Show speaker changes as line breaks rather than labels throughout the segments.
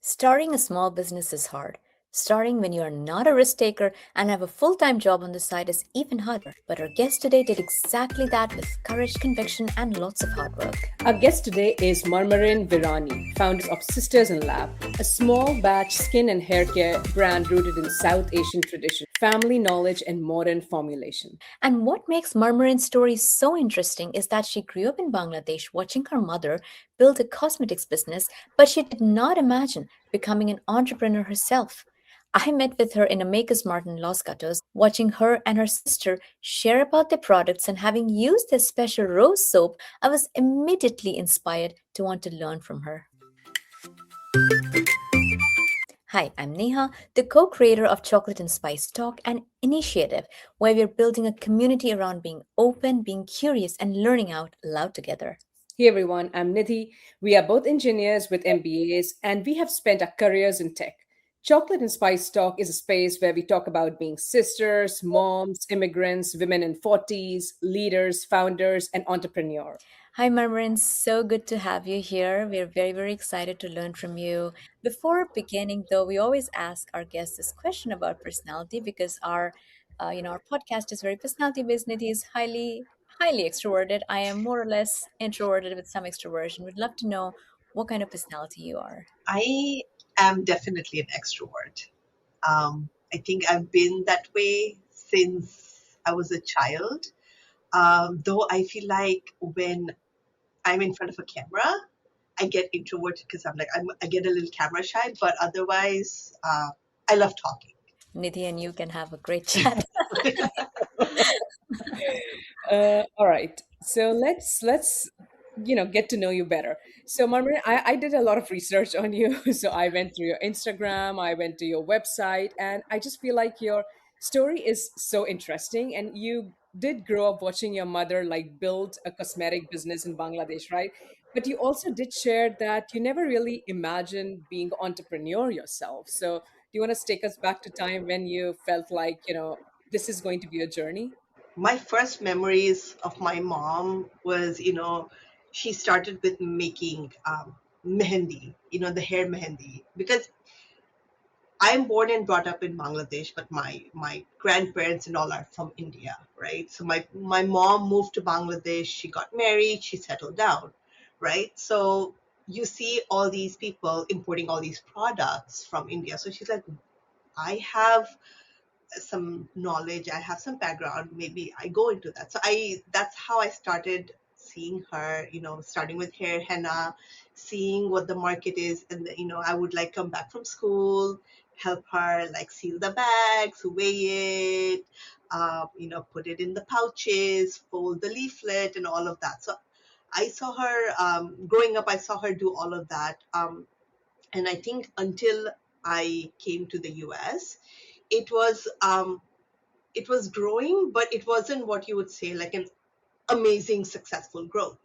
Starting a small business is hard. Starting when you are not a risk taker and have a full time job on the side is even harder. But our guest today did exactly that with courage, conviction, and lots of hard work.
Our guest today is Marmarin Virani, founders of Sisters in Lab, a small batch skin and hair care brand rooted in South Asian tradition, family knowledge, and modern formulation.
And what makes Marmarin's story so interesting is that she grew up in Bangladesh watching her mother build a cosmetics business, but she did not imagine becoming an entrepreneur herself. I met with her in a Maker's Mart in Los Gatos, watching her and her sister share about their products and having used their special rose soap, I was immediately inspired to want to learn from her. Hi, I'm Neha, the co creator of Chocolate and Spice Talk, an initiative where we're building a community around being open, being curious, and learning out loud together.
Hey everyone, I'm Nidhi. We are both engineers with MBAs and we have spent our careers in tech. Chocolate and Spice Talk is a space where we talk about being sisters, moms, immigrants, women in 40s, leaders, founders, and entrepreneurs.
Hi, Marmarin. So good to have you here. We're very, very excited to learn from you. Before beginning, though, we always ask our guests this question about personality because our podcast is very personality based. Nidhi is highly extroverted. I am more or less introverted with some extroversion. We'd love to know what kind of personality you are.
I am definitely an extrovert. I think I've been that way since I was a child. Though I feel like when I'm in front of a camera, I get introverted because I get a little camera shy. But otherwise, I love talking.
Nidhi and you can have a great chat.
All right. So let's get to know you better. So Marmarin, I did a lot of research on you. So I went through your Instagram, I went to your website, and I just feel like your story is so interesting. And you did grow up watching your mother like build a cosmetic business in Bangladesh, right? But you also did share that you never really imagined being entrepreneur yourself. So do you want to take us back to time when you felt like, this is going to be a journey?
My first memories of my mom was, she started with making mehendi, the hair mehendi, because I'm born and brought up in Bangladesh, but my grandparents and all are from India, right? So my mom moved to Bangladesh, she got married, she settled down, right? So you see all these people importing all these products from India. So she's like, I have some knowledge, I have some background, maybe I go into that. So I that's how I started seeing her, starting with hair henna, seeing what the market is, and I would like come back from school, help her like seal the bags, weigh it, put it in the pouches, fold the leaflet, and all of that. So I saw her growing up. I saw her do all of that, and I think until I came to the U.S., it was it was growing, but it wasn't what you would say like an amazing successful growth.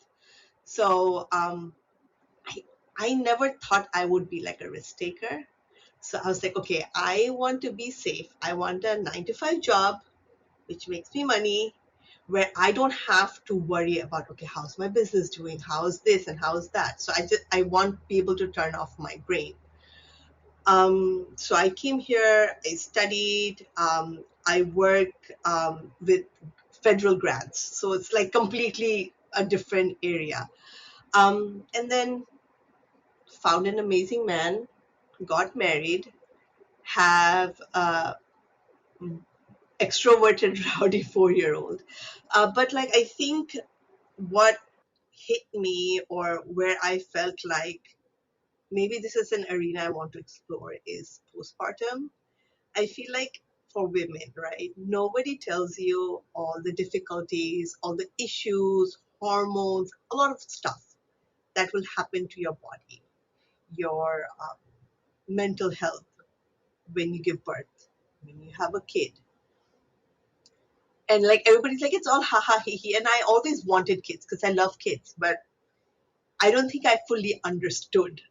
So I, I never thought I would be like a risk taker. So I was like, okay, I want to be safe. I want a 9 to 5 job, which makes me money, where I don't have to worry about, okay, how's my business doing? How's this and how's that? So I want to be able to turn off my brain. So I came here, I studied, I work with federal grants. So it's like completely a different area. And then found an amazing man, got married, have a extroverted, rowdy 4 year old. But like, I think what hit me or where I felt like maybe this is an arena I want to explore is postpartum. I feel like for women, right? Nobody tells you all the difficulties, all the issues, hormones, a lot of stuff that will happen to your body, your mental health when you give birth, when you have a kid. And like everybody's like, it's all ha ha he he. And I always wanted kids because I love kids, but I don't think I fully understood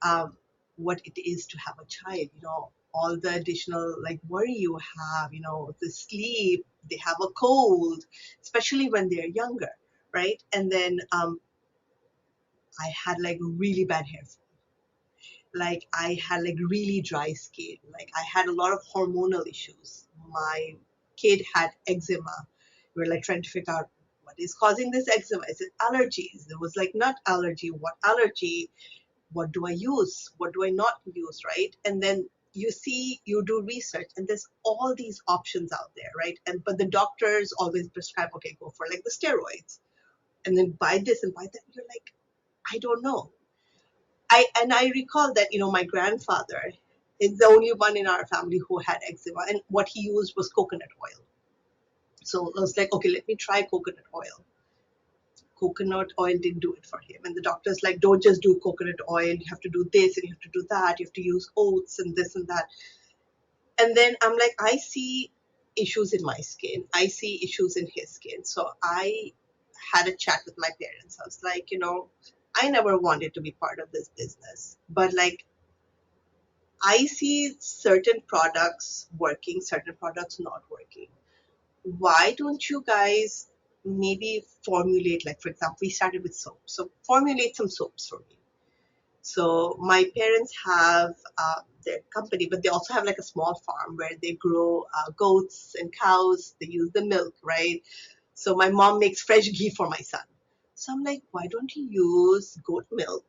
um, what it is to have a child, all the additional like worry you have, the sleep, they have a cold, especially when they're younger, right? And then I had like really bad hair fall. Like I had like really dry skin. Like I had a lot of hormonal issues. My kid had eczema. We were like trying to figure out what is causing this eczema. Is it allergies? It was like not allergy. What allergy? What do I use? What do I not use? Right? And then you do research, and there's all these options out there, right? And but the doctors always prescribe, okay, go for like the steroids, and then buy this and buy that. You're like, I don't know. I recall that my grandfather is the only one in our family who had eczema, and what he used was coconut oil. So I was like, okay, let me try coconut oil. Coconut oil didn't do it for him, and the doctor's like, don't just do coconut oil. You have to do this and you have to do that. You have to use oats and this and that. And then I'm like, I see issues in my skin. I see issues in his skin. So I had a chat with my parents. I was like, I never wanted to be part of this business, but like I see certain products working, certain products not working. Why don't you guys maybe formulate, like, for example, we started with soap. So formulate some soaps for me. So my parents have their company, but they also have like a small farm where they grow goats and cows. They use the milk, right? So my mom makes fresh ghee for my son. So I'm like, why don't you use goat milk?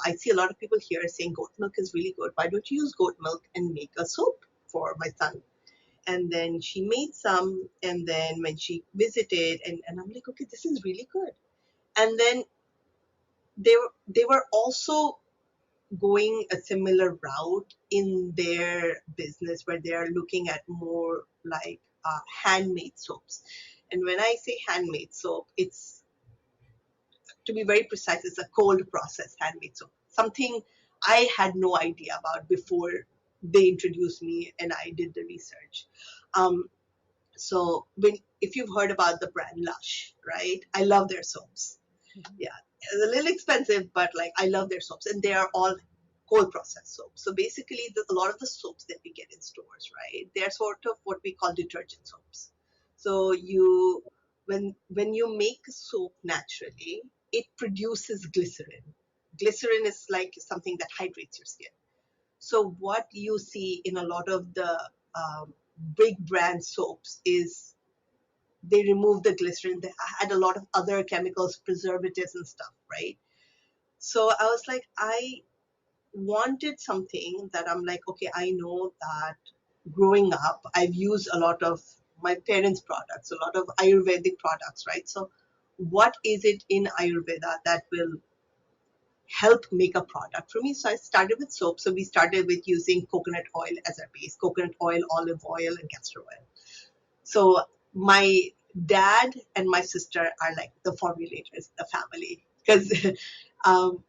I see a lot of people here saying goat milk is really good. Why don't you use goat milk and make a soap for my son? And then she made some, and then when she visited, and I'm like, okay, this is really good. And then they were also going a similar route in their business where they are looking at more like handmade soaps. And when I say handmade soap, it's, to be very precise, it's a cold process handmade soap. Something I had no idea about before they introduced me and I did the research. So if you've heard about the brand Lush, right? I love their soaps. Yeah, it's a little expensive, but like I love their soaps, and they are all cold processed soaps. So basically, a lot of the soaps that we get in stores, right? They're sort of what we call detergent soaps. So when you make soap naturally, it produces glycerin. Glycerin is like something that hydrates your skin. So what you see in a lot of the big brand soaps is they remove the glycerin. They add a lot of other chemicals, preservatives and stuff, right? So I was like, I wanted something that I'm like, okay, I know that growing up, I've used a lot of my parents' products, a lot of Ayurvedic products, right? So what is it in Ayurveda that will help make a product for me? So I started with soap. So we started with using coconut oil as our base, coconut oil, olive oil, and castor oil. So my dad and my sister are like the formulators, the family, because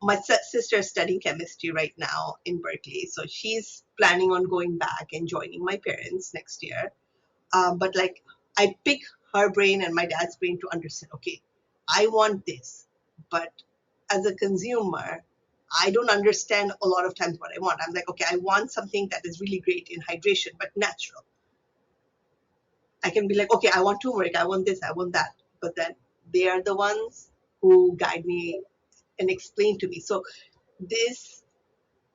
my sister is studying chemistry right now in Berkeley, so she's planning on going back and joining my parents next year. But like I pick her brain and my dad's brain to understand. Okay, I want this, but as a consumer, I don't understand a lot of times what I want. I'm like, okay, I want something that is really great in hydration, but natural. I can be like, okay, I want turmeric, I want this, I want that. But then they are the ones who guide me and explain to me. So this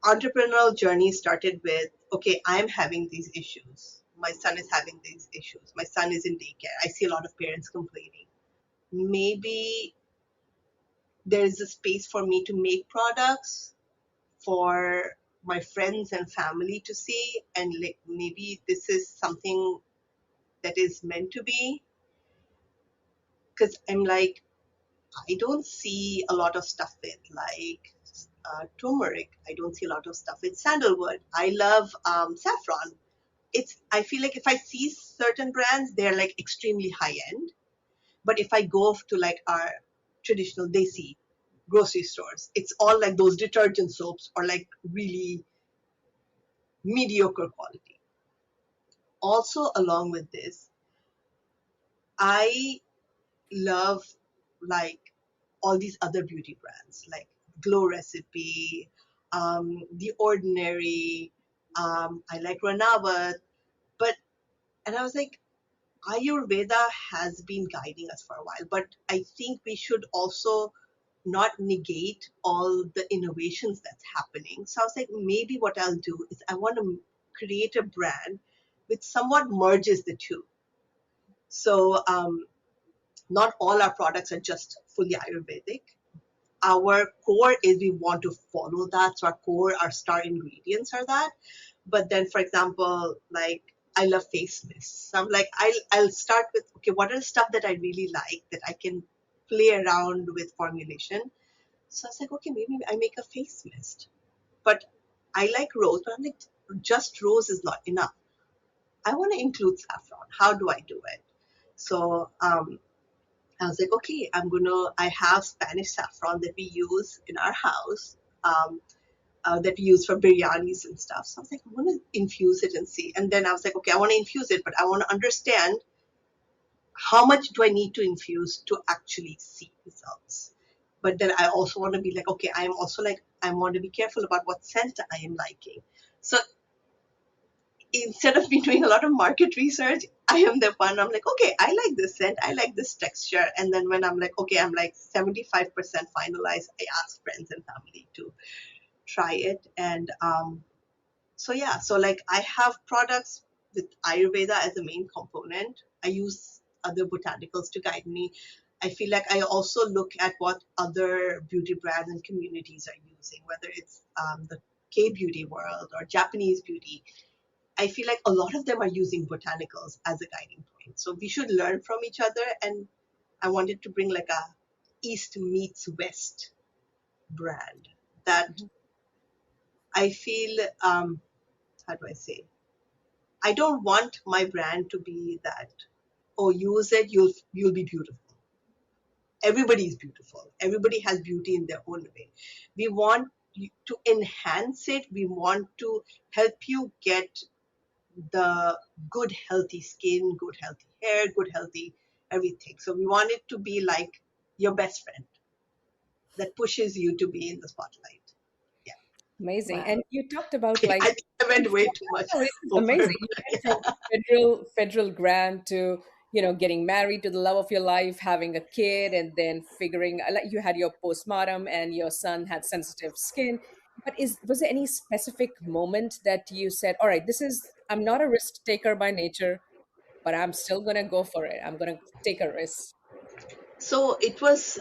entrepreneurial journey started with, okay, I'm having these issues. My son is having these issues. My son is in daycare. I see a lot of parents complaining. Maybe there is a space for me to make products for my friends and family to see, and like maybe this is something that is meant to be, because I'm like, I don't see a lot of stuff with like turmeric. I don't see a lot of stuff with sandalwood. I love saffron. I feel like if I see certain brands, they're like extremely high end. But if I go to like our traditional desi grocery stores, it's all like those detergent soaps or like really mediocre quality. Also, along with this, I love like all these other beauty brands like Glow Recipe, The Ordinary. I like Ranawat, but and I was like, Ayurveda has been guiding us for a while, but I think we should also not negate all the innovations that's happening. So I was like, maybe what I'll do is I want to create a brand which somewhat merges the two. So not all our products are just fully Ayurvedic. Our core is we want to follow that. So our core, our star ingredients are that. But then, for example, like I love face mists. So I'm like, I'll start with, okay, what are the stuff that I really like that I can play around with formulation. So I was like, okay, maybe I make a face mist. But I like rose, but I'm like, just rose is not enough. I want to include saffron. How do I do it? So I was like, okay, I have Spanish saffron that we use in our house, that we use for biryanis and stuff. So I was like, I want to infuse it and see. And then I was like, okay, I want to infuse it, but I want to understand how much do I need to infuse to actually see results. But then I also want to be like, okay, I am also like, I want to be careful about what scent I am liking. So instead of me doing a lot of market research, I am the one. I'm like, okay, I like this scent, I like this texture, and then when I'm like, okay, I'm like 75% finalized, I ask friends and family to try it, and so yeah, so like I have products with Ayurveda as a main component. I use other botanicals to guide me. I feel like I also look at what other beauty brands and communities are using, whether it's the K beauty world or Japanese beauty. I feel like a lot of them are using botanicals as a guiding point. So we should learn from each other. And I wanted to bring like a East meets West brand that I feel, how do I say? I don't want my brand to be that, oh, use it, you'll be beautiful. Everybody is beautiful. Everybody has beauty in their own way. We want to enhance it. We want to help you get the good healthy skin, good healthy hair, good healthy everything. So we want it to be like your best friend that pushes you to be in the spotlight. Yeah.
Amazing.
Wow.
And you talked about
I
like
think I went way too much
no, it is
over.
amazing. You went from federal grant to, getting married to the love of your life, having a kid, and then figuring like you had your postpartum and your son had sensitive skin. But was there any specific moment that you said, "All right, I'm not a risk taker by nature, but I'm still gonna go for it. I'm gonna take a risk."
So it was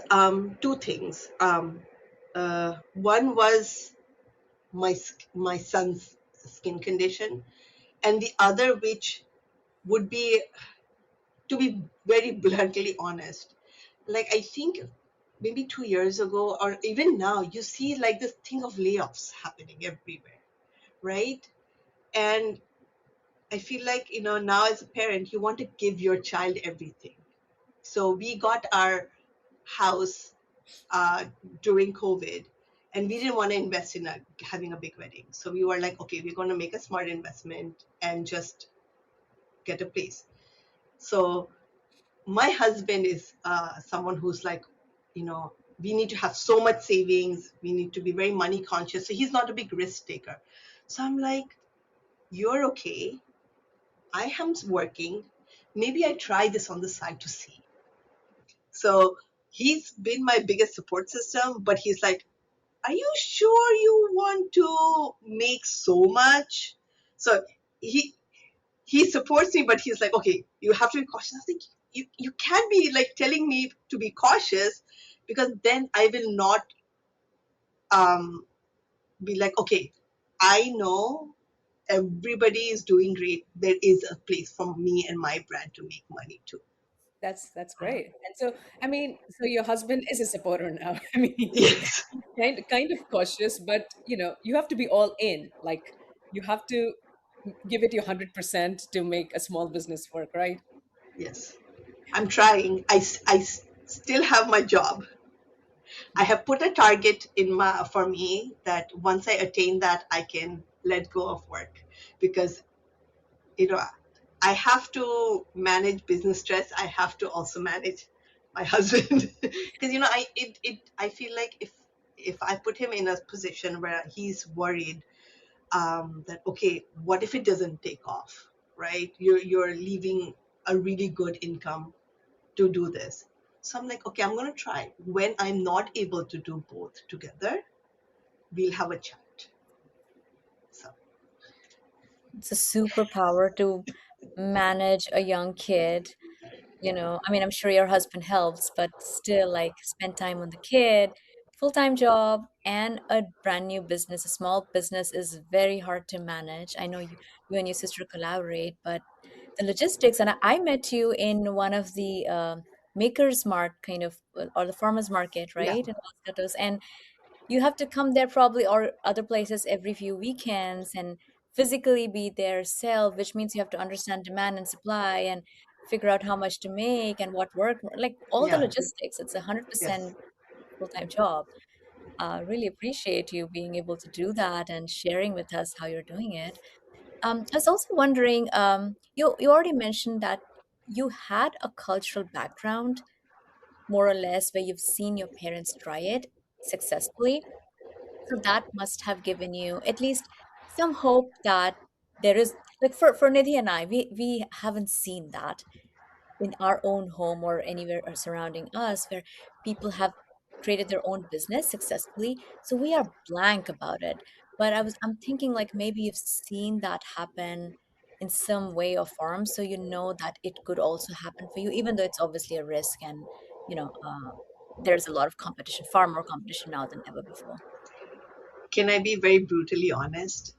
two things. One was my son's skin condition, and the other, which would be, to be very bluntly honest, like I think maybe 2 years ago or even now, you see like this thing of layoffs happening everywhere, right? And I feel like, now as a parent, you want to give your child everything. So we got our house uh, during COVID, and we didn't want to invest in having a big wedding. So we were like, okay, we're going to make a smart investment and just get a place. So my husband is someone who's like, we need to have so much savings. We need to be very money conscious. So he's not a big risk taker. So I'm like, you're okay. I am working. Maybe I try this on the side to see. So he's been my biggest support system, but he's like, are you sure you want to make so much? So he he supports me, but he's like, okay, you have to be cautious. I think you can't be like telling me to be cautious, because then I will not um, be like, okay, I know everybody is doing great. There is a place for me and my brand to make money too.
That's great. And so, I mean, so your husband is a supporter now. I mean,
Yes,
kind of cautious, but you have to be all in. Like you have to give it your 100% to make a small business work, right?
yes. I'm trying. Still have my job. I have put a target in my for me that once I attain that, I can let go of work, because you know I have to manage business stress. I have to also manage my husband because I feel like if I put him in a position where he's worried, that okay, what if it doesn't take off, right? You're leaving a really good income to do this. So I'm like, okay, I'm going to try. When I'm not able to do both together, we'll have a chat. So,
It's a superpower to manage a young kid. I mean, I'm sure your husband helps, but still, like, spend time on the kid, full-time job, and a brand new business. A small business is very hard to manage. I know you and your sister collaborate, but the logistics, and I met you in one of the Maker's Mart kind of, or the farmers market,
yeah,
right? In Los Gatos. And you have to come there probably or other places every few weekends and physically be there, sell, which means you have to understand demand and supply and figure out how much to make and what work, like all the
yeah,
logistics. It's a hundred
yes.
percent full-time job. Really appreciate you being able to do that and sharing with us how you're doing it. I was also wondering, you already mentioned that you had a cultural background, more or less, where you've seen your parents try it successfully. So that must have given you at least some hope that there is, like, for Nidhi and I, we haven't seen that in our own home or anywhere or surrounding us where people have created their own business successfully. So we are blank about it. But I'm thinking like maybe you've seen that happen in some way or form, so you know that it could also happen for you, even though it's obviously a risk and there's a lot of competition, far more competition now than ever before.
Can I be very brutally honest?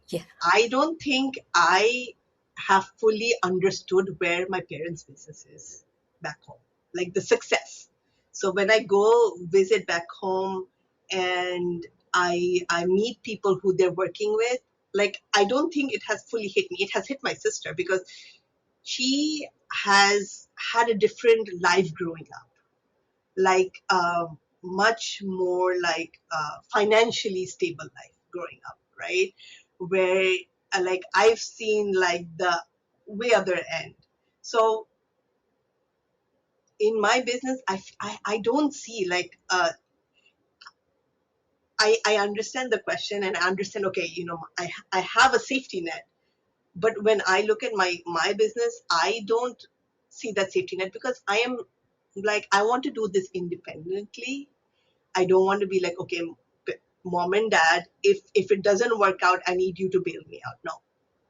Yeah.
I don't think I have fully understood where my parents' business is back home, like the success. So when I go visit back home and I meet people who they're working with, like I don't think it has fully hit me. It has hit my sister because she has had a different life growing up, like much more like financially stable life growing up, right? Where like I've seen like the way other end. So in my business, I don't see like I understand the question and I understand, okay, I have a safety net. But when I look at my business, I don't see that safety net because I am like I want to do this independently. I don't want to be like, okay, mom and dad, if it doesn't work out, I need you to bail me out. No,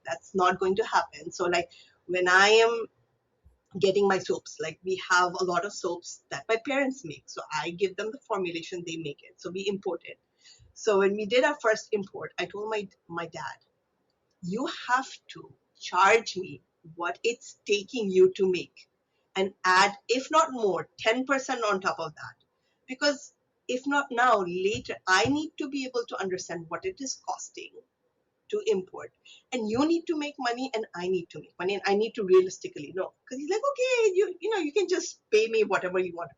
that's not going to happen. So like when I am getting my soaps, like we have a lot of soaps that my parents make. So I give them the formulation, they make it. So we import it. So when we did our first import, I told my dad, you have to charge me what it's taking you to make and add, if not more, 10% on top of that. Because if not now, later, I need to be able to understand what it is costing to import. And you need to make money and I need to make money and I need to realistically know. Because he's like, okay, you can just pay me whatever you want.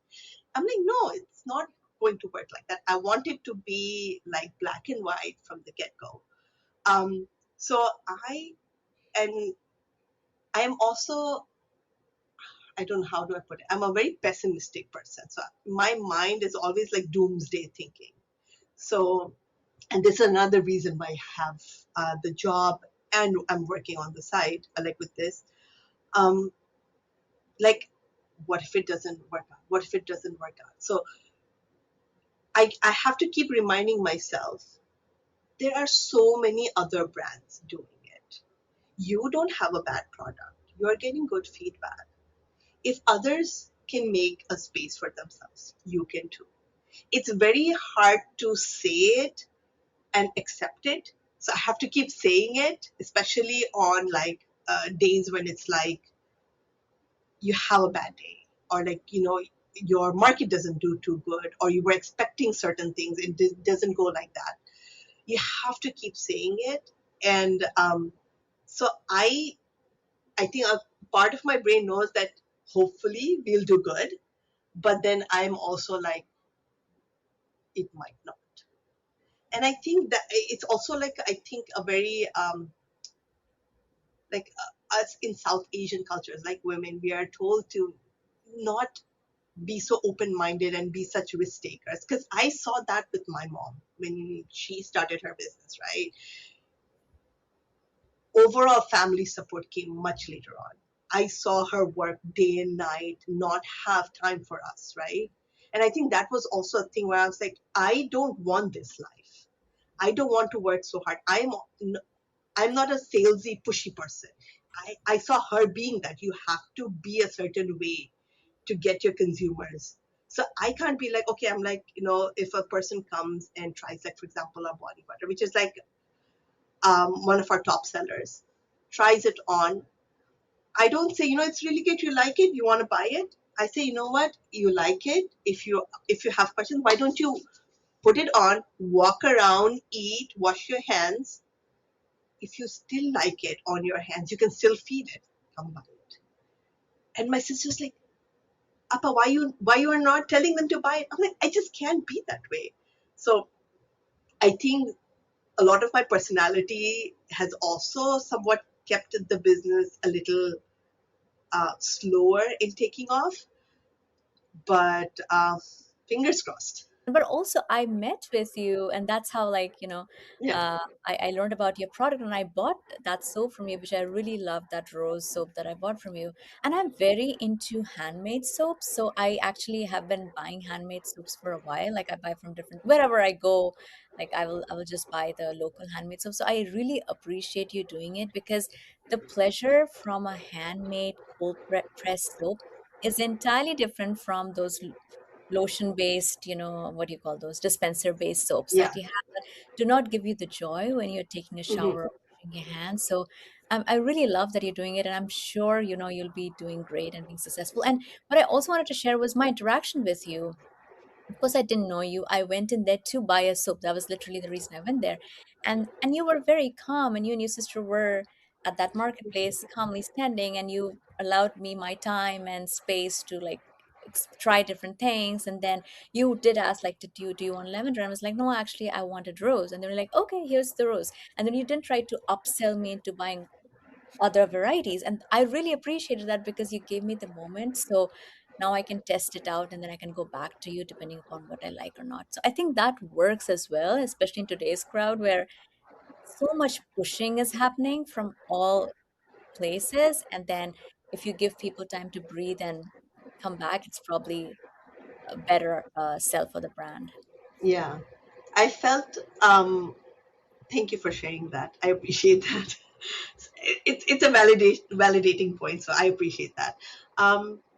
I'm like, no, it's not going to work like that. I want it to be like black and white from the get-go. Um, so and I am also, I don't know how do I put it. I'm a very pessimistic person. So my mind is always like doomsday thinking. So, and this is another reason why I have the job and I'm working on the side, like with this. Um, like, what if it doesn't work out? What if it doesn't work out? So I have to keep reminding myself there are so many other brands doing it. You don't have a bad product. You're getting good feedback. If others can make a space for themselves, you can too. It's very hard to say it and accept it. So I have to keep saying it, especially on like days when it's like you have a bad day or like, your market doesn't do too good or you were expecting certain things. It doesn't go like that. You have to keep saying it. And so I think a part of my brain knows that hopefully we'll do good. But then I'm also like, it might not. And I think that it's also like, I think a very, like us in South Asian cultures, like women, we are told to not be so open minded and be such risk takers. Because I saw that with my mom when she started her business, right? Overall family support came much later on. I saw her work day and night, not have time for us, right? And I think that was also a thing where I was like, I don't want this life. I don't want to work so hard. I'm not a salesy, pushy person. I saw her being that. You have to be a certain way to get your consumers. So I can't be like, okay, I'm like, if a person comes and tries, like, for example, our body butter, which is like one of our top sellers, tries it on. I don't say, it's really good. You like it. You want to buy it. I say, you know what? You like it. If you have questions, why don't you put it on, walk around, eat, wash your hands. If you still like it on your hands, you can still feed it. Come buy it. And my sister's like, Appa, why you are not telling them to buy it? I'm like, I just can't be that way. So I think a lot of my personality has also somewhat kept the business a little slower in taking off, but fingers crossed.
But also I met with you, and that's how, like,
Yeah.
I learned about your product, and I bought that soap from you, which I really love, that rose soap that I bought from you. And I'm very into handmade soaps, so I actually have been buying handmade soaps for a while. Like, I buy from different, wherever I go, like, I will just buy the local handmade soap. So I really appreciate you doing it, because the pleasure from a handmade cold press soap is entirely different from those lotion based, what do you call those, dispenser based soaps
Yeah.
that you have that do not give you the joy when you're taking a
Hmm.
shower or washing your hands. So I really love that you're doing it, and I'm sure you'll be doing great and being successful. And what I also wanted to share was my interaction with you. Of course, I didn't know you. I went in there to buy a soap. That was literally the reason I went there. And you were very calm, and you and your sister were at that marketplace calmly standing, and you allowed me my time and space to, like, try different things. And then you did ask, like, do you want lavender? And I was like, no, actually I wanted rose. And they were like, okay, here's the rose. And then you didn't try to upsell me into buying other varieties, and I really appreciated that, because you gave me the moment. So now I can test it out, and then I can go back to you depending upon what I like or not. So I think that works as well, especially in today's crowd, where so much pushing is happening from all places. And then if you give people time to breathe and come back, it's probably a better sell for the brand.
Yeah. I felt. Thank you for sharing that. I appreciate that. It's a validating point, so I appreciate that.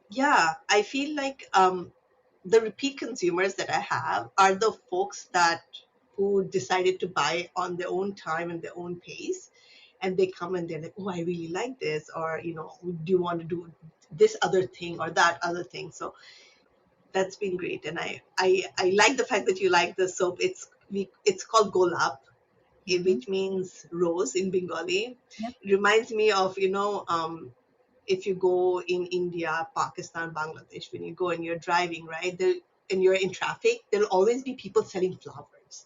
Yeah, I feel like the repeat consumers that I have are the folks that who decided to buy on their own time and their own pace, and they come and they're like, "Oh, I really like this," or "Do you want to do this other thing or that other thing?" So that's been great, and I like the fact that you like the soap. It's called Golap,
Hmm.
which means rose in Bengali.
Yep.
It reminds me of, if you go in India, Pakistan, Bangladesh, when you go and you're driving, right, and you're in traffic, there'll always be people selling flowers.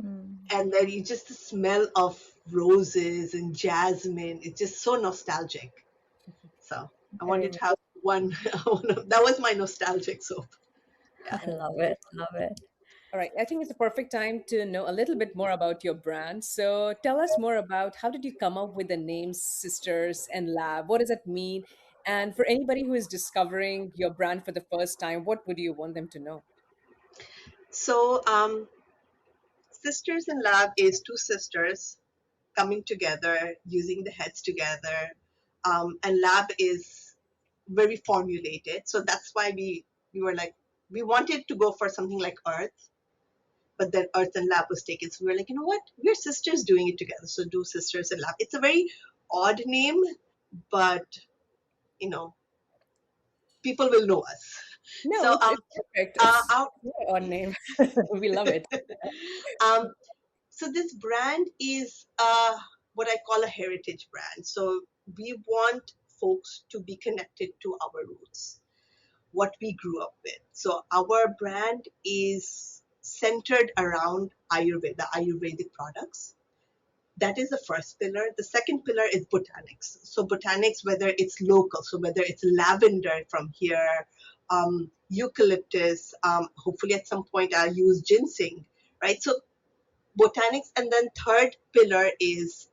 Mm.
And then you just the smell of roses and jasmine, it's just so nostalgic. So I
Very
wanted to
much.
have one, that was my nostalgic soap. Yeah.
I love it. Love it.
All right, I think it's a perfect time to know a little bit more about your brand. So tell us more about how did you come up with the names Sisters and Lab? What does that mean? And for anybody who is discovering your brand for the first time, what would you want them to know?
So, Sisters in Lab is two sisters coming together, using the heads together. And lab is very formulated. So that's why we were like, we wanted to go for something like Earth, but then Earth and lab was taken. So we were like, you know what? We're sisters doing it together. So do sisters and lab. It's a very odd name, but you know, people will know us.
No,
So
it's perfect. It's
our
a odd name. We love it.
um, so this brand is what I call a heritage brand. So we want folks to be connected to our roots, what we grew up with. So our brand is centered around Ayurveda, Ayurvedic products. That is the first pillar. The second pillar is botanics. So botanics, whether it's local, so whether it's lavender from here, eucalyptus, hopefully at some point I'll use ginseng, right? So botanics, and then third pillar is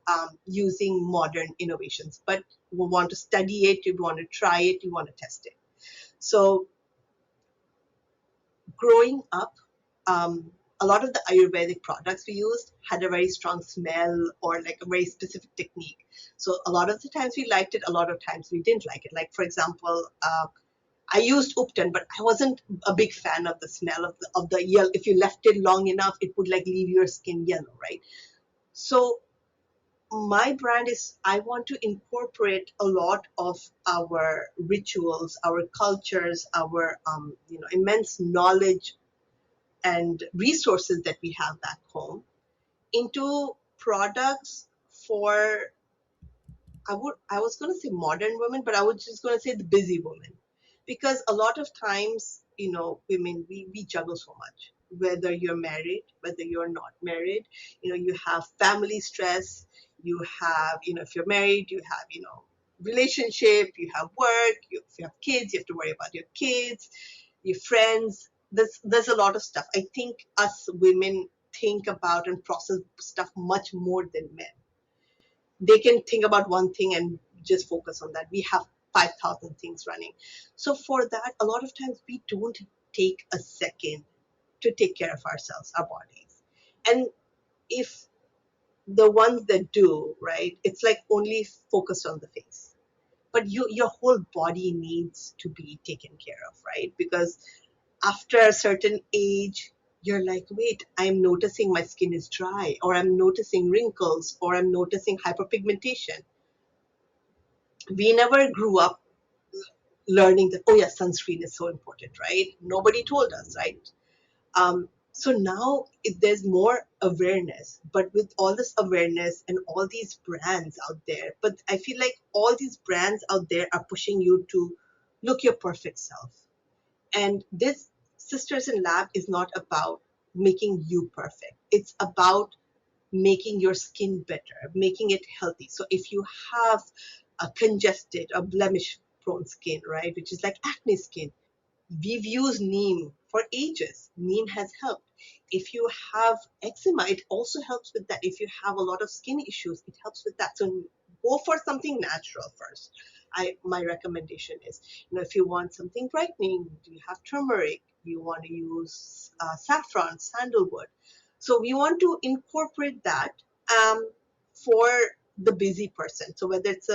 using modern innovations. But we want to study it, you want to try it, you want to test it. So growing up, um, a lot of the Ayurvedic products we used had a very strong smell or like a very specific technique. So a lot of the times we liked it, a lot of times we didn't like it. Like for example, I used Upton, but I wasn't a big fan of the smell of the yellow. If you left it long enough, it would like leave your skin yellow, right? So my brand is I want to incorporate a lot of our rituals, our cultures, our immense knowledge and resources that we have back home into products for I was going to say modern women, but I was just going to say the busy woman, because a lot of times, women, we juggle so much. Whether you're married, whether you're not married, you have family stress. You have, if you're married, you have, relationship. You have work. If you have kids, you have to worry about your kids, your friends. There's a lot of stuff. I think us women think about and process stuff much more than men. They can think about one thing and just focus on that. We have 5,000 things running. So for that, a lot of times we don't take a second to take care of ourselves, our bodies. And if the ones that do, right, it's like only focused on the face. But your whole body needs to be taken care of, right? Because after a certain age, you're like, wait, I'm noticing my skin is dry, or I'm noticing wrinkles, or I'm noticing hyperpigmentation. We never grew up learning that, oh yeah, sunscreen is so important, right? Nobody told us, right? So now there's more awareness, but with all this awareness and all these brands out there, but I feel like all these brands out there are pushing you to look your perfect self. And this Sisters in Lab is not about making you perfect. It's about making your skin better, making it healthy. So if you have a congested or blemish prone skin, right, which is like acne skin, we've used neem for ages. Neem has helped. If you have eczema, it also helps with that. If you have a lot of skin issues, it helps with that. So go for something natural first. My recommendation is, if you want something brightening, you have turmeric. You want to use saffron, sandalwood. So we want to incorporate that um, for the busy person. So whether it's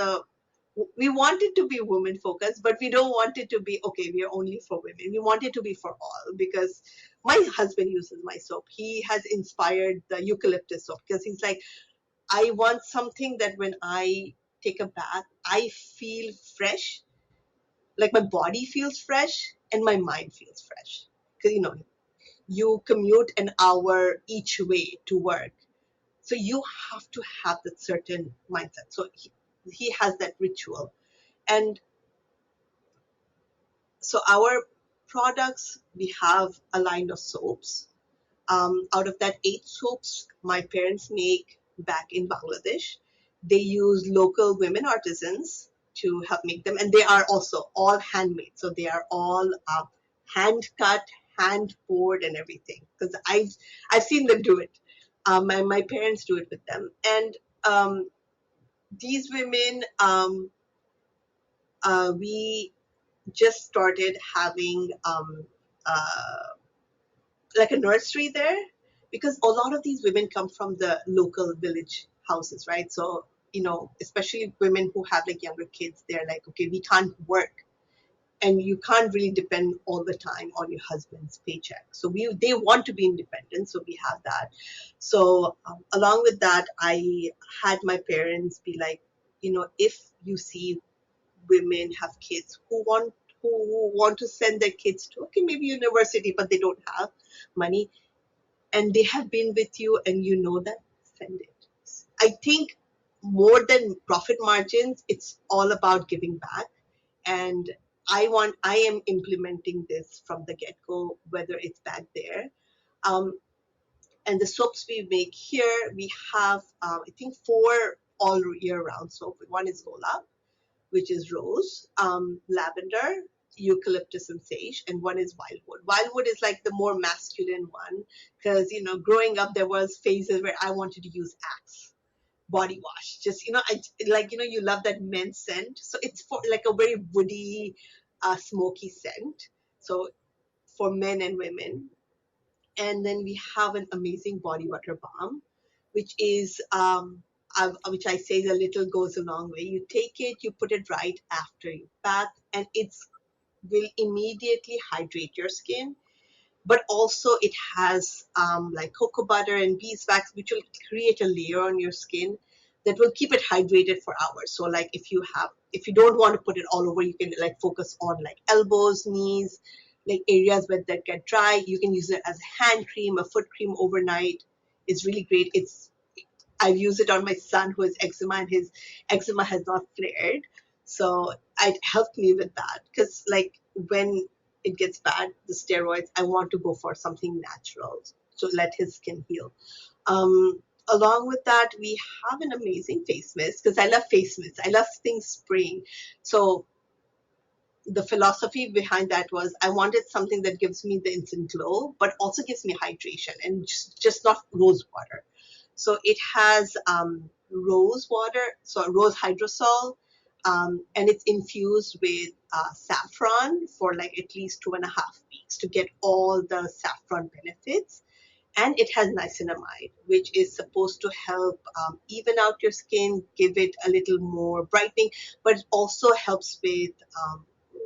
we want it to be women focused, but we don't want it to be, okay, we are only for women. We want it to be for all, because my husband uses my soap. He has inspired the eucalyptus soap because he's like, I want something that when I take a bath, I feel fresh, like my body feels fresh and my mind feels fresh. Because, you commute an hour each way to work. So you have to have that certain mindset. So he has that ritual. And so our products, we have a line of soaps. Out of that, 8 soaps my parents make back in Bangladesh. They use local women artisans to help make them, and they are also all handmade. So they are all hand cut, hand poured, and everything. Because I've seen them do it. My parents do it with them, and these women, we just started having uh, like a nursery there, because a lot of these women come from the local village houses, right? So, especially women who have like younger kids, they're like, okay, we can't work, and you can't really depend all the time on your husband's paycheck. So they want to be independent. So we have that. So along with that, I had my parents be like, if you see women have kids who want to send their kids to, okay, maybe university, but they don't have money, and they have been with you, and that, send it. I think more than profit margins, it's all about giving back. And I am implementing this from the get-go, whether it's back there. um, and the soaps we make here, we have I think 4 all year round soap. One is golab, which is rose, lavender, eucalyptus and sage, and one is wildwood. Wildwood is like the more masculine one because, growing up, there was phases where I wanted to use Axe body wash. Just, I like, you love that men's scent. So it's for like a very woody, smoky scent. So for men and women. And then we have an amazing body butter balm, which is which I say the little goes a long way. You take it, you put it right after you bath, and it's will immediately hydrate your skin. But also it has like cocoa butter and beeswax, which will create a layer on your skin that will keep it hydrated for hours. So like if you don't want to put it all over, you can like focus on like elbows, knees, like areas where that get dry. You can use it as a hand cream, a foot cream overnight. It's really great. I've used it on my son who has eczema, and his eczema has not flared. So it helped me with that because, like, when it gets bad, the steroids, I want to go for something natural to let his skin heal. Along with that, we have an amazing face mist because I love face mists. I love things spraying. So the philosophy behind that was I wanted something that gives me the instant glow, but also gives me hydration and just not rose water. So it has rose water, so rose hydrosol, and it's infused with saffron for like at least 2.5 weeks to get all the saffron benefits. And it has niacinamide, which is supposed to help even out your skin, give it a little more brightening, but it also helps with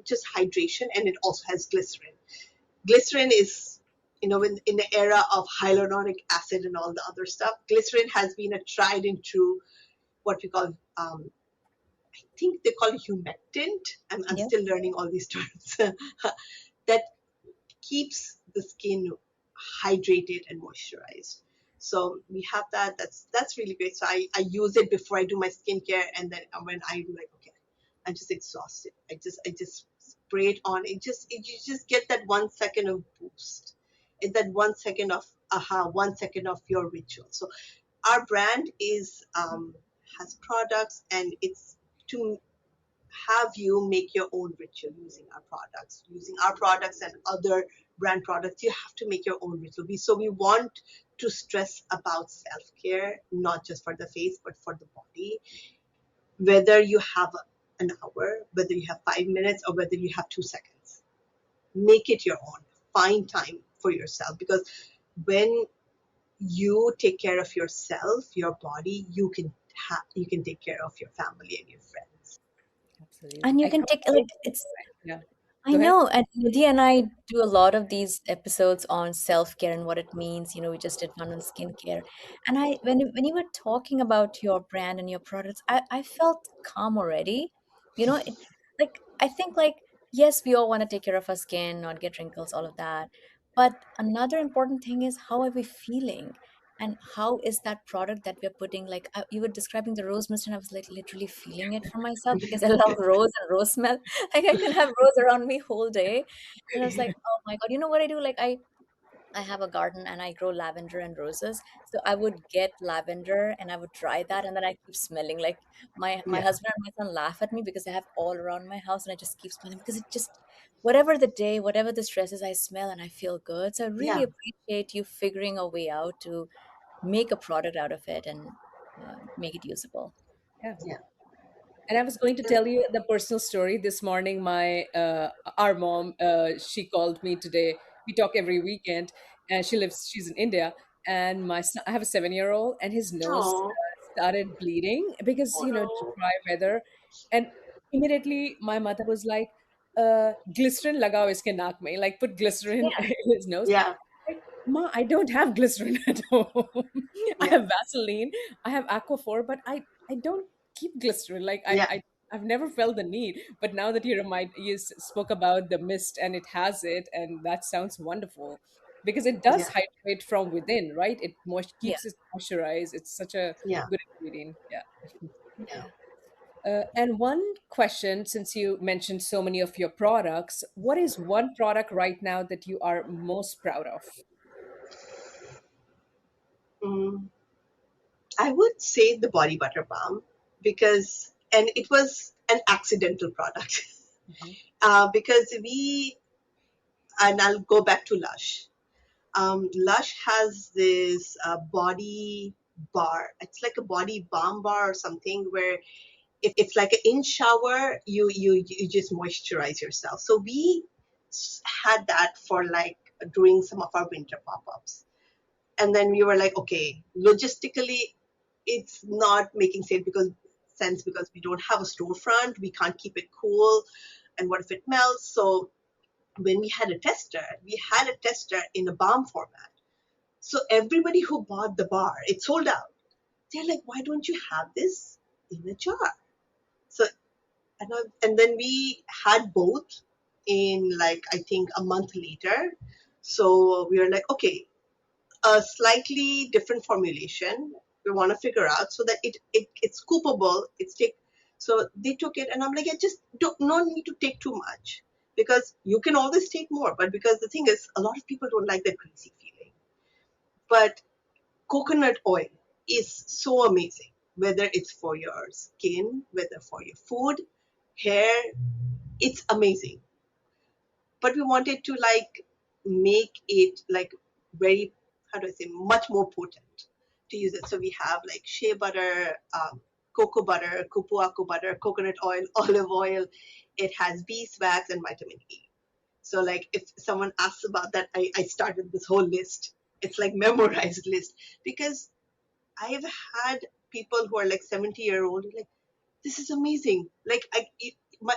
just hydration, and it also has glycerin. Glycerin is, in the era of hyaluronic acid and all the other stuff, glycerin has been a tried and true, what we call, I think they call it humectant. I'm
Yeah.
still learning all these terms. That keeps the skin hydrated and moisturized. So we have that. That's really great. So I use it before I do my skincare, and then when I'm like, okay, I'm just exhausted. I just spray it on. You just get that 1 second of boost. It's that 1 second of aha, 1 second of your ritual. So our brand is has products, and it's to have you make your own ritual using our products and other brand products. You have to make your own ritual. So we want to stress about self-care, not just for the face but for the body. Whether you have an hour, whether you have 5 minutes, or whether you have 2 seconds, make it your own. Find time for yourself, because when you take care of yourself, your body, you can take care of your family and your friends.
Absolutely.
And you
I
can
can't
take
wait.
like it's
Yeah.
I
Go ahead.
know, and Nidhi and I do a lot of these episodes on self-care and what it means. We just did one on skincare, and when you were talking about your brand and your products, I felt calm already. It like I think like yes, we all want to take care of our skin, not get wrinkles, all of that. But another important thing is how are we feeling, and how is that product that we're putting? Like you were describing the rose mist, and I was like literally feeling it for myself because I love rose and rose smell. Like I can have rose around me whole day. And I was like, oh my God, you know what I do? Like I have a garden and I grow lavender and roses. So I would get lavender and I would dry that and then I keep smelling. Like my
Yeah,
husband and my son laugh at me because I have all around my house and I just keep smelling because it just whatever the day, whatever the stress is, I smell and I feel good. So I really
yeah,
appreciate you figuring a way out to make a product out of it and make it usable.
Yeah.
yeah.
And I was going to tell you the personal story. This morning, my our mom, she called me today. We talk every weekend, and she's in India. And my son, I have a 7-year-old, and his nose
Oh,
started bleeding because
oh no.
dry weather. And immediately, my mother was like, "Glycerin lagao iske naak mein," like put glycerin
Yeah.
in his nose.
Yeah,
Like, Ma, I don't have glycerin at home. I
yeah,
have Vaseline, I have Aquaphor, but I don't keep glycerin. Like
yeah,
I've never felt the need. But now that spoke about the mist and it has it, and that sounds wonderful because it does
yeah,
hydrate from within, right? It
Yeah.
keeps it moisturized. It's such a
yeah,
good ingredient. Yeah.
yeah.
Yeah.
And one question, since you mentioned so many of your products, what is one product right now that you are most proud of?
Mm, I would say the body butter balm, because, and it was an accidental product.
Hmm.
because and I'll go back to Lush. Lush has this body bar. It's like a body balm bar or something where it's like an in shower. You just moisturize yourself. So we had that for like doing some of our winter pop ups, and then we were like, okay, logistically, it's not making sense because we don't have a storefront. We can't keep it cool, and what if it melts? So when we had a tester in a balm format. So everybody who bought the bar, it sold out. They're like, why don't you have this in a jar? So and then we had both in like I think a month later. So we were like, okay, a slightly different formulation we want to figure out so that it's scoopable. It's take so they took it and I'm like, yeah, just don't no need to take too much because you can always take more. But because the thing is, a lot of people don't like that greasy feeling. But coconut oil is so amazing, whether it's for your skin, whether for your food, hair, it's amazing. But we wanted to like make it like very, how do I say, much more potent to use it. So we have like shea butter, cocoa butter, kupuaku butter, coconut oil, olive oil. It has beeswax and vitamin E. So like if someone asks about that, I started this whole list. It's like memorized list because I've had people who are like 70-year-old like, this is amazing. Like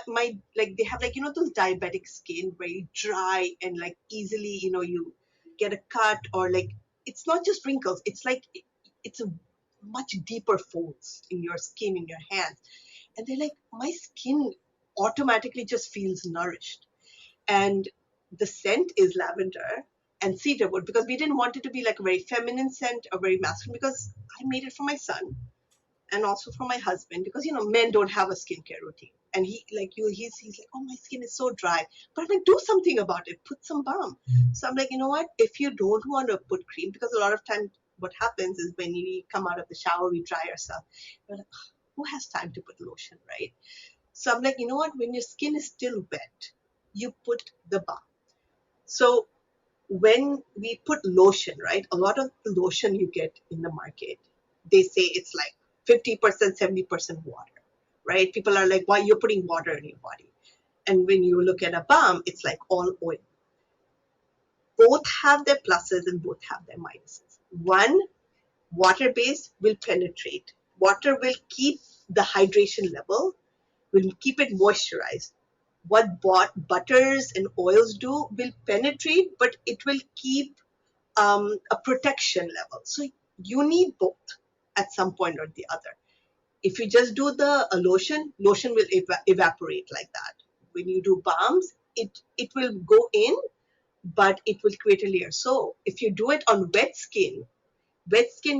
my like they have like those diabetic skin very dry and like easily you get a cut or like it's not just wrinkles. It's like it's a much deeper folds in your skin in your hands, and they're like my skin automatically just feels nourished. And the scent is lavender and cedarwood because we didn't want it to be like a very feminine scent or very masculine because I made it for my son and also for my husband because men don't have a skincare routine and he's like, oh, my skin is so dry, but I'm like, do something about it, put some balm. So I'm like, you know what, if you don't want to put cream, because a lot of times what happens is when we come out of the shower we dry ourselves, we're like, "Ugh, who has time to put lotion, right?" So I'm like, you know what, when your skin is still wet, you put the balm. So when we put lotion, right, a lot of the lotion you get in the market, they say it's like 50%, 70% water, right? People are like, why you're putting water in your body? And when you look at a balm, it's like all oil. Both have their pluses and both have their minuses. One, water based will penetrate. Water will keep the hydration level, will keep it moisturized. What butters and oils do will penetrate, but it will keep a protection level. So you need both at some point or the other. If you just do the lotion, lotion will evaporate like that. When you do balms, it will go in, but it will create a layer. So if you do it on wet skin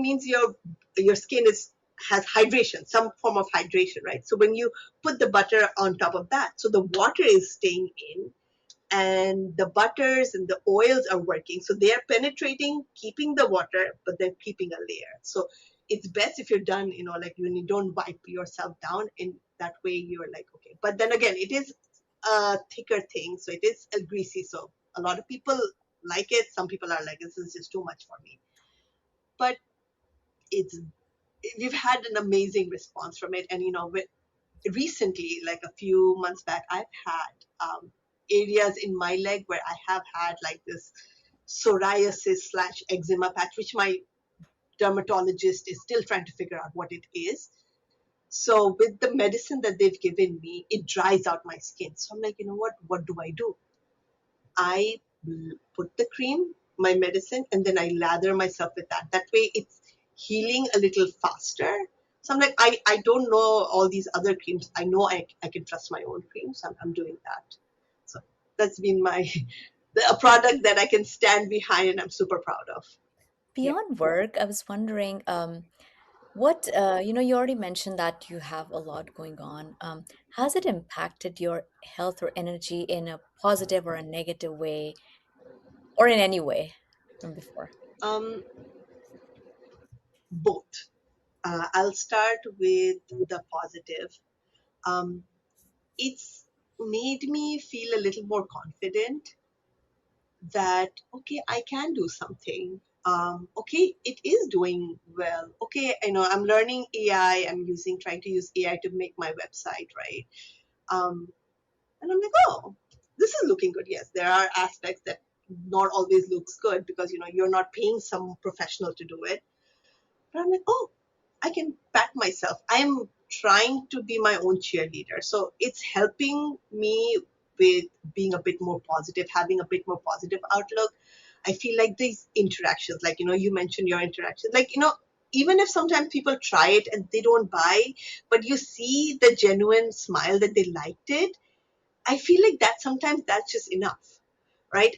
means your skin is has hydration, some form of hydration, right? So when you put the butter on top of that, so the water is staying in and the butters and the oils are working. So they are penetrating, keeping the water, but then keeping a layer. So it's best if you're done, like when you don't wipe yourself down in that way, you're like, okay. But then again, it is a thicker thing. So it is a greasy. So a lot of people like it. Some people are like, this is just too much for me. But it's we've had an amazing response from it. And recently, like a few months back, I've had areas in my leg where I have had like this psoriasis slash eczema patch, which my dermatologist is still trying to figure out what it is. So with the medicine that they've given me, it dries out my skin. So I'm like, you know what? What do I do? I put the cream, my medicine, and then I lather myself with that. That way it's healing a little faster. So I'm like, I don't know all these other creams. I know I can trust my own cream, so I'm doing that. So that's been a product that I can stand behind and I'm super proud of.
Yeah.
Beyond work, I was wondering, what, you already mentioned that you have a lot going on. Has it impacted your health or energy in a positive or a negative way, or in any way from before?
Um, Both. I'll start with the positive. Um, it's made me feel a little more confident that, okay, I can do something. Okay, it is doing well. Okay, I'm learning AI. I'm trying to use AI to make my website, right? Um, and I'm like, oh, this is looking good. Yes, there are aspects that not always looks good because you're not paying some professional to do it. But I'm like, oh, I can pat myself. I'm trying to be my own cheerleader. So it's helping me with being a bit more positive, having a bit more positive outlook. I feel like these interactions, like, you mentioned your interactions, like, even if sometimes people try it and they don't buy, but you see the genuine smile that they liked it, I feel like that sometimes that's just enough, right?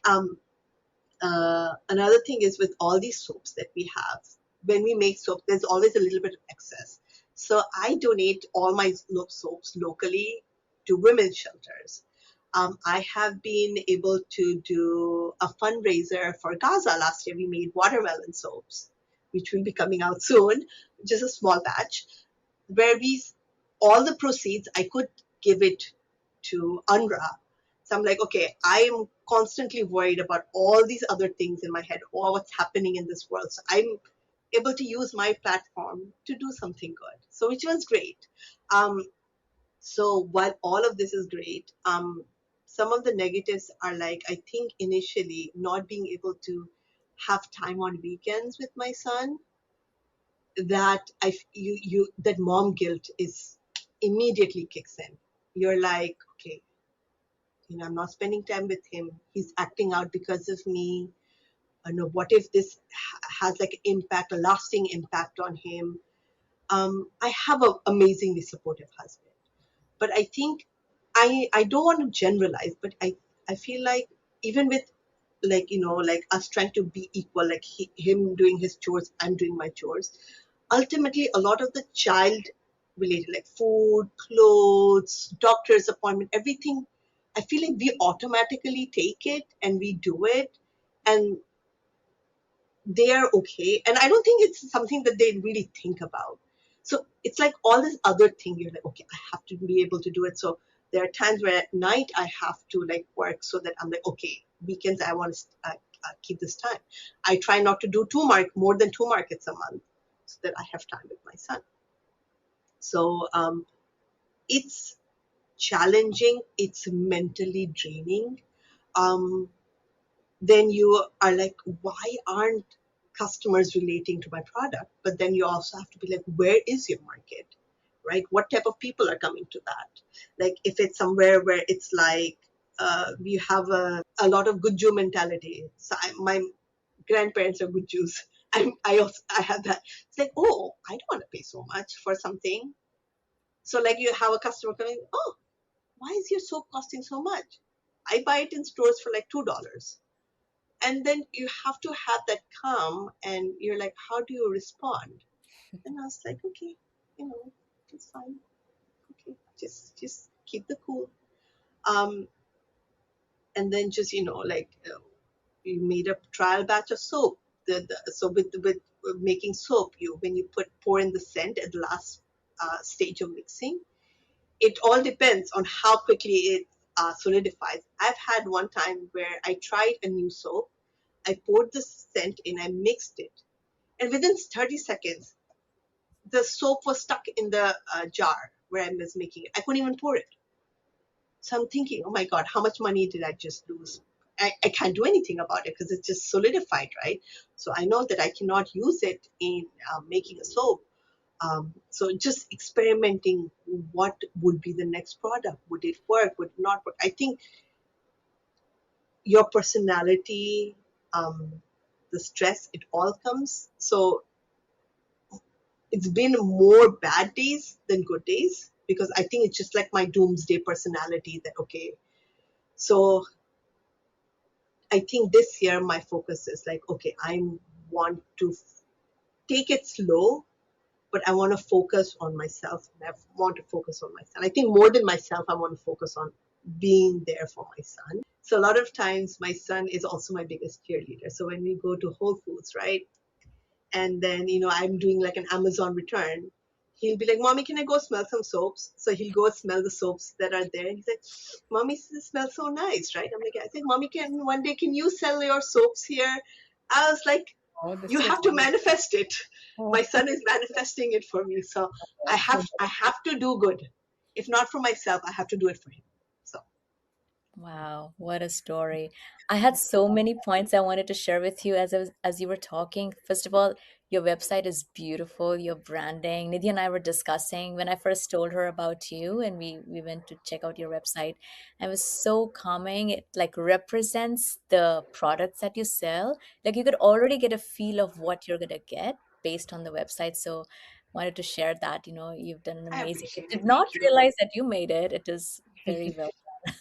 Another thing is with all these soaps that we have, when we make soap, there's always a little bit of excess. So I donate all my soaps locally to women's shelters. I have been able to do a fundraiser for Gaza. Last year, we made watermelon soaps, which will be coming out soon, just a small batch, where we all the proceeds I could give it to UNRWA. So I'm like, okay, I'm constantly worried about all these other things in my head, or what's happening in this world. So I'm able to use my platform to do something good. So which was great. Um, so while all of this is great, some of the negatives are like I think initially not being able to have time on weekends with my son, that that mom guilt is immediately kicks in. You're like, okay, I'm not spending time with him. He's acting out because of me. I know, what if this has like impact, a lasting impact on him? I have an amazingly supportive husband, but I think I don't want to generalize, but I feel like even with like like us trying to be equal, like him doing his chores, I'm doing my chores, ultimately a lot of the child related like food, clothes, doctor's appointment, everything, I feel like we automatically take it and we do it, and they are okay, and I don't think it's something that they really think about. So it's like all this other thing, you're like, okay, I have to be able to do it. So there are times where at night I have to like work, so that I'm like, okay, weekends I want to keep this time. I try not to do more than two markets a month, so that I have time with my son. So it's challenging, it's mentally draining. Um, then you are like, why aren't customers relating to my product? But then you also have to be like, where is your market? Right? What type of people are coming to that? Like, if it's somewhere where it's like, we have a lot of good Jew mentality. So my grandparents are good Jews. I have that. It's like, oh, I don't want to pay so much for something. So like you have a customer coming, oh, why is your soap costing so much? I buy it in stores for like $2. And then you have to have that come, and you're like, how do you respond? And I was like, okay, it's fine. Okay, just keep the cool. Um, and then just like you made a trial batch of soap. So with making soap, when you pour in the scent at the last stage of mixing, it all depends on how quickly it solidifies. I've had one time where I tried a new soap. I poured the scent in, I mixed it, and within 30 seconds, the soap was stuck in the jar where I was making it. I couldn't even pour it. So I'm thinking, oh my God, how much money did I just lose? I can't do anything about it because it's just solidified, right? So I know that I cannot use it in making a soap. So just experimenting, what would be the next product? Would it work? Would it not work? I think your personality, um, the stress, it all comes. So it's been more bad days than good days, because I think it's just like my doomsday personality that, okay, so I think this year my focus is like, okay, I want to take it slow, but I want to focus on myself. And I want to focus on my son. I think more than myself, I want to focus on being there for my son. So a lot of times my son is also my biggest cheerleader. So when we go to Whole Foods, right? And then, I'm doing like an Amazon return, he'll be like, "Mommy, can I go smell some soaps?" So he'll go smell the soaps that are there. And he's like, "Mommy, this smells so nice, right?" I'm like, I think, "Mommy, can one day can you sell your soaps here?" I was like,
Oh, that's
"You
so
have to
sweet.
manifest it." My
Oh,
son is manifesting it for me, so
that's so
I have to do good. If not for myself, I have to do it for him. So
Wow, what a story. I had so many points I wanted to share with you as you were talking. First of all, your website is beautiful, your branding. Nidhi and I were discussing when I first told her about you and we went to check out your website. And it was so calming. It like represents the products that you sell. Like you could already get a feel of what you're gonna get based on the website. So wanted to share that. You've done an
I
amazing. I
appreciate
did
it.
not
Thank you.
realize that you made it. It is very well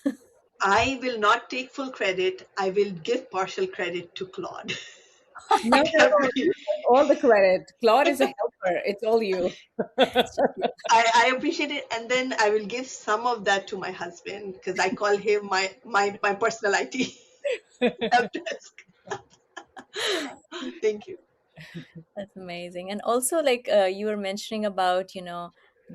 done.
I will not take full credit. I will give partial credit to Claude.
no,
It
no,
have
no.
been,
You take all the credit. Claude is a helper. It's all you.
It's just you.
I appreciate it, and then I will give some of that to my husband because I call him my personal IT help desk. Thank you.
That's amazing. And also, like you were mentioning about,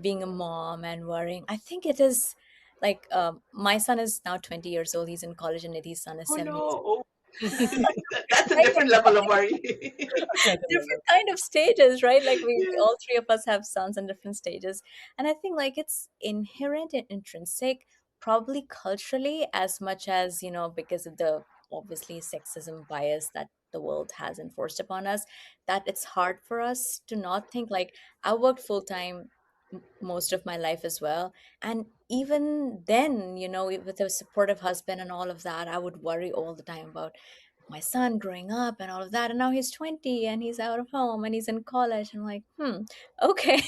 being a mom and worrying. I think it is like my son is now 20 years old. He's in college, and his son is
Oh
7 years.
no, oh, that's a
Right?
different level of worry.
Different kind of stages, right? Like we
Yeah,
all three of us have sons in different stages. And I think like it's inherent and intrinsic, probably culturally, as much as, because of the obviously sexism bias that the world has enforced upon us, that it's hard for us to not think like I worked full time most of my life as well. And even then, with a supportive husband and all of that, I would worry all the time about my son growing up and all of that. And now he's 20 and he's out of home and he's in college. I'm like, okay,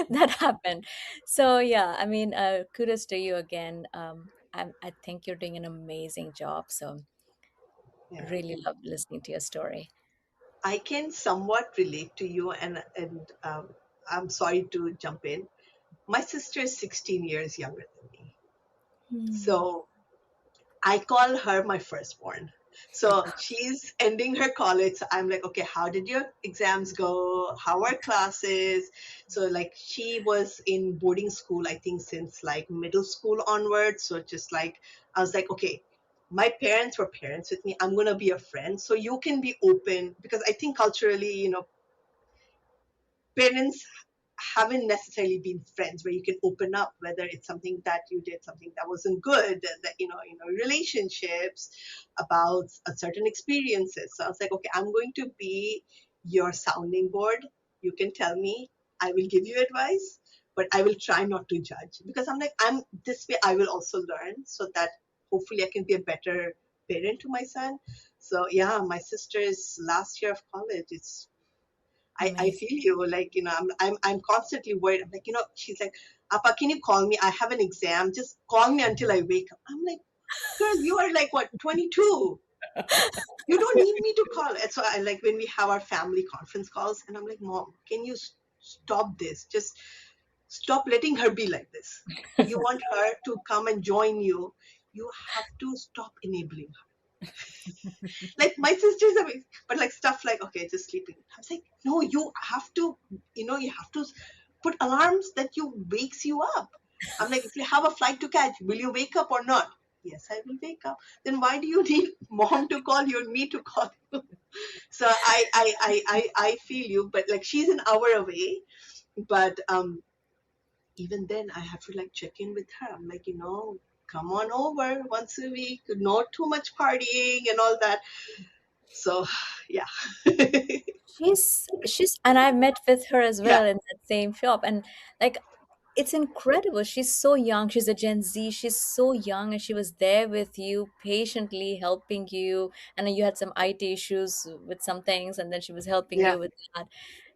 that happened. So, yeah, I mean, kudos to you again. I think you're doing an amazing job. So,
yeah.
really loved listening to your story.
I can somewhat relate to you, and I'm sorry to jump in. My sister is 16 years younger than me,
Hmm.
so I call her my firstborn. So she's ending her college. So I'm like, okay, how did your exams go? How are classes? So like she was in boarding school, I think since like middle school onwards. So just like I was like, okay, my parents were parents with me. I'm gonna be a friend. So you can be open because I think culturally, parents haven't necessarily been friends where you can open up whether it's something that you did something that wasn't good that relationships about a certain experiences. So I was like, okay, I'm going to be your sounding board. You can tell me, I will give you advice, but I will try not to judge because I'm like, I'm this way I will also learn so that hopefully I can be a better parent to my son. So yeah, my sister's last year of college, I
Amazing.
feel you. Like, I'm constantly worried. I'm like, she's like, Appa, can you call me? I have an exam. Just call me until I wake up. I'm like, girl, you are like, what, 22? You don't need me to call. And so I like when we have our family conference calls, and I'm like, Mom, can you stop this? Just stop letting her be like this. You want her to come and join you. You have to stop enabling like my sisters are but like stuff like okay just sleeping I was like no you have to you have to put alarms that you wakes you up. I'm like if you have a flight to catch will you wake up or not? Yes, I will wake up. Then why do you need mom to call you and me to call you? So I feel you, but like she's an hour away. But even then I have to like check in with her. I'm like, come on over once a week, not too much partying and all that. So, yeah.
And I met with her as
Yeah,
well in that same shop. And like, it's incredible. She's so young. She's a Gen Z. She's so young, and she was there with you, patiently helping you. And then you had some IT issues with some things, and then she was helping
yeah,
you with that.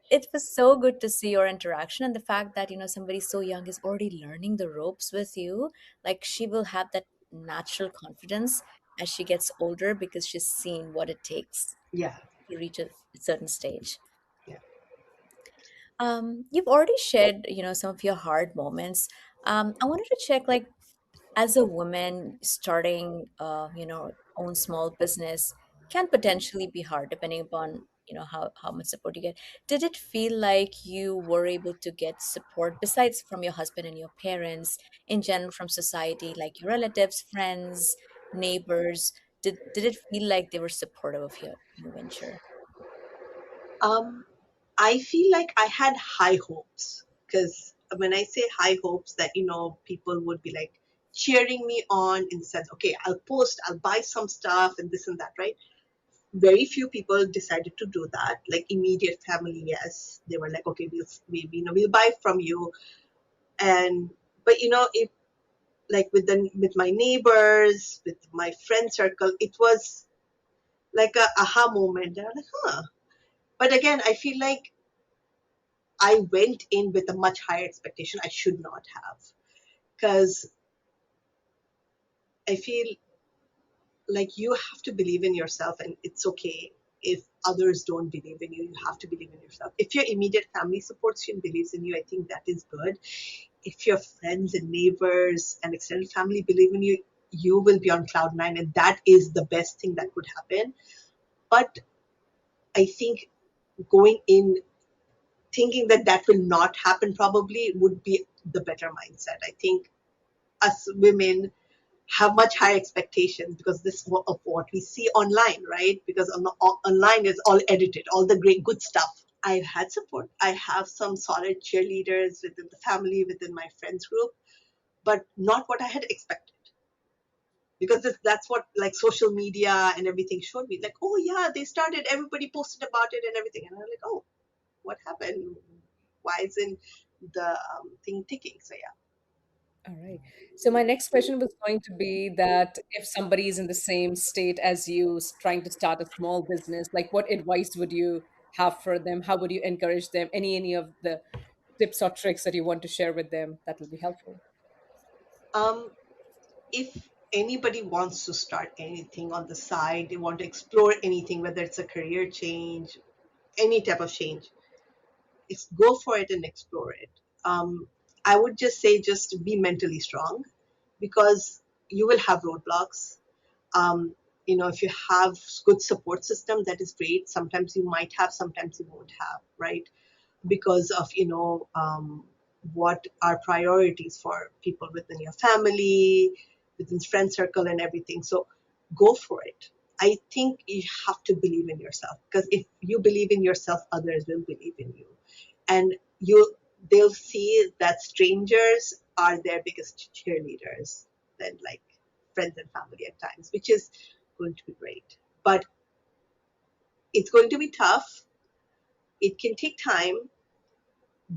It was so good to see your interaction and the fact that, somebody so young is already learning the ropes with you. Like, she will have that natural confidence as she gets older because she's seen what it takes
yeah,
to reach a certain stage.
yeah,
You've already shared, some of your hard moments. I wanted to check, like, as a woman starting, own small business can potentially be hard depending upon how much support you get. Did it feel like you were able to get support besides from your husband and your parents, in general from society, like your relatives, friends, neighbors? Did it feel like they were supportive of your new venture?
Um, I feel like I had high hopes because when I say high hopes, that people would be like cheering me on in the sense, okay, I'll post, I'll buy some stuff and this and that, right? Very few people decided to do that. Like immediate family, yes, they were like, okay, we'll buy from you, and but if like with my neighbors, with my friend circle, it was like a aha moment. And I'm like, huh. But again, I feel like I went in with a much higher expectation. I should not have, because I feel like you have to believe in yourself, and it's okay if others don't believe in you. You have to believe in yourself. If your immediate family supports you and believes in you, I think that is good. If your friends and neighbors and extended family believe in you, you will be on cloud nine, and that is the best thing that could happen. But I think going in thinking that that will not happen probably would be the better mindset. I think us women have much higher expectations because this of what we see online, right? Because online is all edited, all the great good stuff. I've had support. I have some solid cheerleaders within the family, within my friends group, but not what I had expected. Because that's what like social media and everything showed me. Like, oh yeah, they started, everybody posted about it and everything. And I'm like, oh, what happened? Why isn't the thing ticking? So yeah.
All right. So my next question was going to be that if somebody is in the same state as you, trying to start a small business, like what advice would you have for them? How would you encourage them? Any of the tips or tricks that you want to share with them that will be helpful?
Um, if anybody wants to start anything on the side, they want to explore anything, whether it's a career change, any type of change, it's go for it and explore it. I would just say just be mentally strong because you will have roadblocks. Um, if you have good support system, that is great. Sometimes you might have, sometimes you won't have, right? Because of what are priorities for people within your family, within friend circle and everything. So go for it. I think you have to believe in yourself because if you believe in yourself, others will believe in you, and they'll see that strangers are their biggest cheerleaders than like friends and family at times, which is going to be great. But it's going to be tough. It can take time.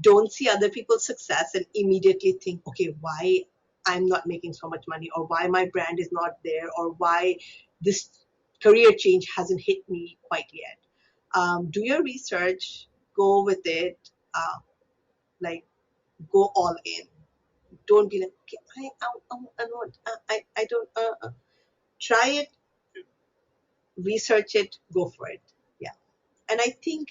Don't see other people's success and immediately think, okay, why I'm not making so much money, or why my brand is not there, or why this career change hasn't hit me quite yet. Do your research, go with it, like go all in. Don't be like, okay, I don't, I don't, try it, research it, go for it. Yeah. And I think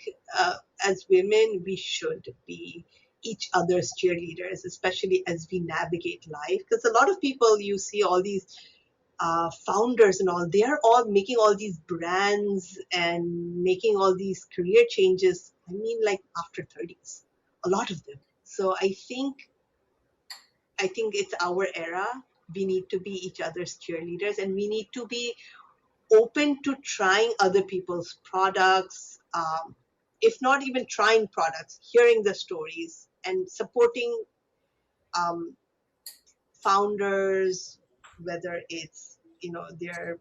as women, we should be each other's cheerleaders, especially as we navigate life. Because a lot of people, you see all these founders and all, they are all making all these brands and making all these career changes. I mean, like after 30s, a lot of them. So I think it's our era. We need to be each other's cheerleaders, and we need to be open to trying other people's products, if not even trying products, hearing the stories and supporting um, founders, whether it's they're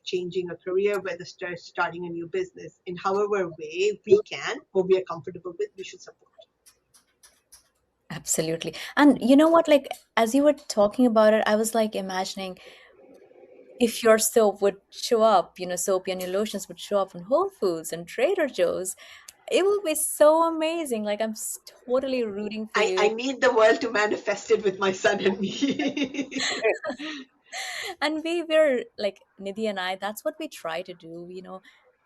changing a career, whether starting a new business, in however way we can or we are comfortable with, we should support.
Absolutely. And you know what? Like, as you were talking about it, I was like imagining if your soap would show up, soapy and your lotions would show up in Whole Foods and Trader Joe's. It would be so amazing. Like, totally rooting for
I
you.
need the world to manifest it with my son and me.
And we're like Nidhi and I, that's what we try to do.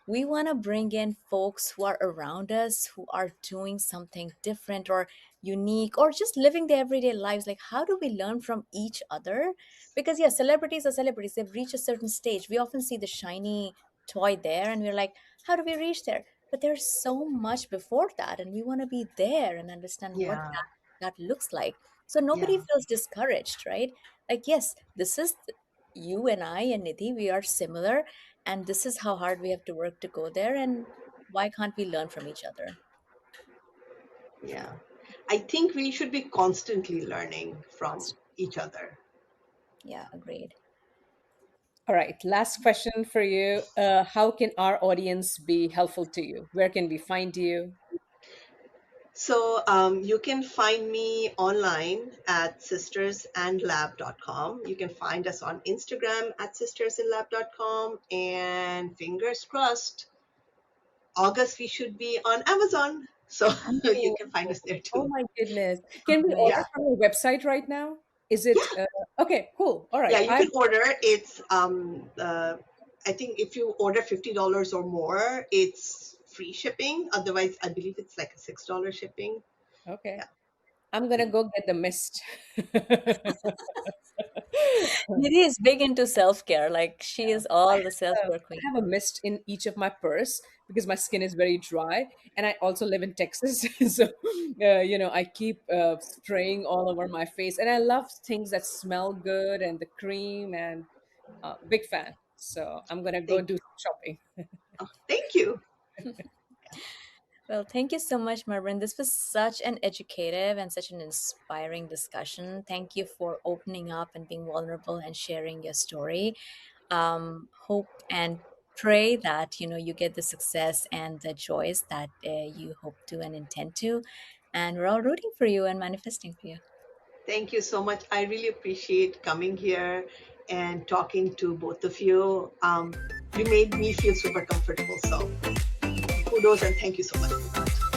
We want to bring in folks who are around us, who are doing something different or unique or just living their everyday lives. Like, how do we learn from each other? Because, yeah, celebrities are celebrities. They've reached a certain stage. We often see the shiny toy there and we're like, how do we reach there? But there's so much before that, and we want to be there and understand what
Yeah,
that looks like. So nobody
yeah,
feels discouraged, right? Like, yes, you and I and Nidhi, we are similar, and this is how hard we have to work to go there. And why can't we learn from each other?
yeah. I think we should be constantly learning from
Constant.
each other.
Yeah, agreed.
All right, last question for you. How can our audience be helpful to you? Where can we find you?
So you can find me online at sistersandlab.com. You can find us on Instagram at sistersandlab.com. And fingers crossed, August we should be on Amazon. So you
Oh,
can find us there
oh
too.
my goodness. Can we order
Yeah.
Amazing.
from your website right now? Is it
Yeah.
okay, cool. All
Yeah,
right.
you can order. It's I think if you order $50 or more, it's free shipping. Otherwise, I believe it's like a $6 shipping.
Okay.
Yeah.
I'm gonna go get the mist.
Nidhi is big into self care. Like, she is all the self care
I
queen.
have a mist in each of my purse because my skin is very dry, and I also live in Texas, so I keep spraying all over my face, and I love things that smell good and the cream, and big fan. So I'm gonna go
Thank
do
you.
some shopping.
Oh, thank you.
Well, thank you so much, Marvin. This was such an educative and such an inspiring discussion. Thank you for opening up and being vulnerable and sharing your story. Hope and pray that you get the success and the joys that you hope to and intend to. And we're all rooting for you and manifesting for you.
Thank you so much. I really appreciate coming here and talking to both of you. You made me feel super comfortable. So kudos and thank you so much for that.